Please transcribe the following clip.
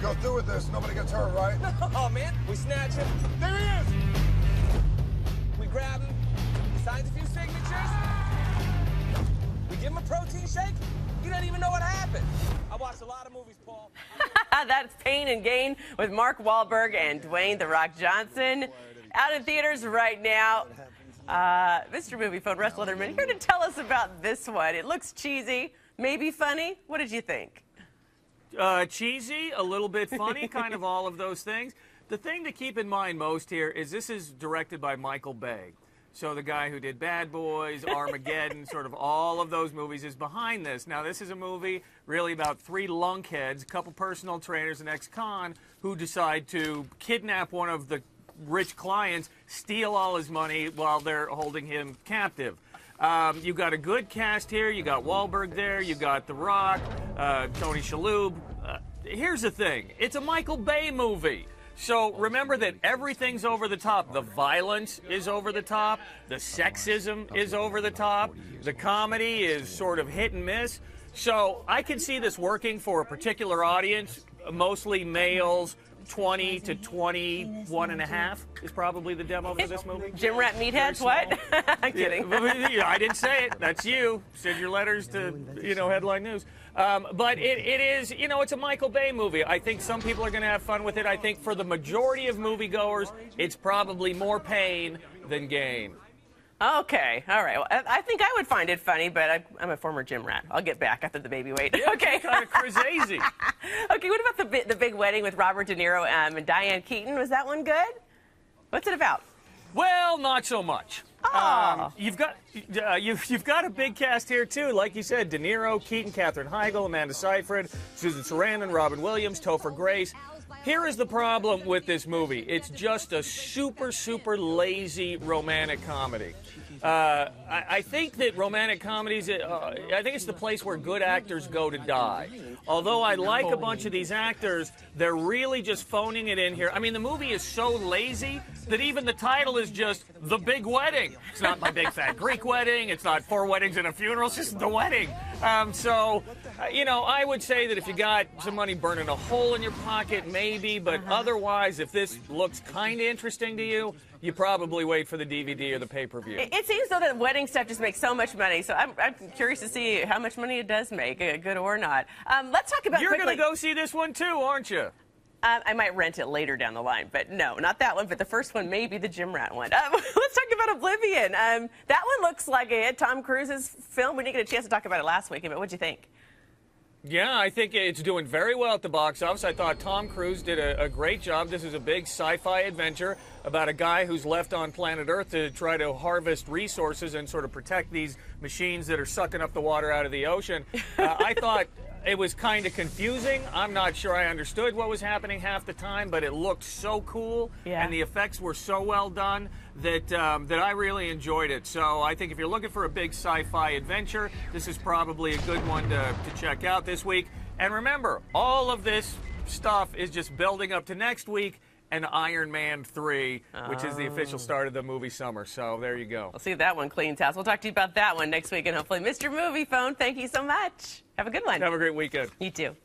go through with this, nobody gets hurt, right? Oh, man, we snatch him. There he is! We grab him. He signs a few signatures. We give him a protein shake. He doesn't even know what happened. I watched a lot of movies, Paul. That's Pain and Gain with Mark Wahlberg and Dwayne "The Rock" Johnson. Out in theaters right now. Mr. Moviefone, Russ Leatherman, here to tell us about this one. It looks cheesy, maybe funny. What did you think? Cheesy, a little bit funny, kind of all of those things. The thing to keep in mind most here is this is directed by Michael Bay. So the guy who did Bad Boys, Armageddon, sort of all of those movies is behind this. Now, this is a movie really about three lunkheads, a couple personal trainers, an ex-con, who decide to kidnap one of the rich clients, steal all his money while they're holding him captive. You got a good cast here. You got Wahlberg there. You got The Rock, Tony Shalhoub. Here's the thing. It's a Michael Bay movie. So remember that everything's over the top. The violence is over the top. The sexism is over the top. The comedy is sort of hit and miss. So I can see this working for a particular audience, mostly males, 20 to 21 and a half is probably the demo for this movie. Gym rat meatheads, what? I'm kidding. Yeah, I didn't say it. That's you. Send your letters to, Headline News. But it is, it's a Michael Bay movie. I think some people are going to have fun with it. I think for the majority of moviegoers, it's probably more pain than gain. Okay, all right. Well, I think I would find it funny, but I'm a former gym rat. I'll get back after the baby weight. Yeah, okay. Kind of crazy. Okay, what about the big wedding with Robert De Niro and Diane Keaton? Was that one good? What's it about? Well, not so much. Oh. You've got a big cast here too, like you said: De Niro, Keaton, Katherine Heigl, Amanda Seyfried, Susan Sarandon, Robin Williams, Topher Grace. Here is the problem with this movie. It's just a super, super lazy romantic comedy. I think that romantic comedies, I think it's the place where good actors go to die. Although I like a bunch of these actors, they're really just phoning it in here. I mean, the movie is so lazy that even the title is just The Big Wedding. It's not My Big Fat Greek Wedding. It's not 4 Weddings and a Funeral. It's just The Wedding. I would say that if you got some money burning a hole in your pocket, maybe, but otherwise, if this looks kind of interesting to you, you probably wait for the DVD or the pay-per-view. It seems, though, that wedding stuff just makes so much money, so I'm curious to see how much money it does make, good or not. Let's talk about You're going to go see this one, too, aren't you? I might rent it later down the line, but no, not that one, but the first one may be the gym rat one. Let's talk about Oblivion. That one looks like Tom Cruise's film. We didn't get a chance to talk about it last week, but what'd you think? Yeah, I think it's doing very well at the box office. I thought Tom Cruise did a great job. This is a big sci-fi adventure about a guy who's left on planet Earth to try to harvest resources and sort of protect these machines that are sucking up the water out of the ocean. I thought it was kind of confusing. I'm not sure I understood what was happening half the time, but it looked so cool, and the effects were so well done that I really enjoyed it. So I think if you're looking for a big sci-fi adventure, this is probably a good one to check out this week. And remember, all of this stuff is just building up to next week and Iron Man 3, which is the official start of the movie summer. So there you go. I'll see if that one cleans house. We'll talk to you about that one next week, and hopefully, Mr. Moviefone, thank you so much. Have a good one. Have a great weekend. You too.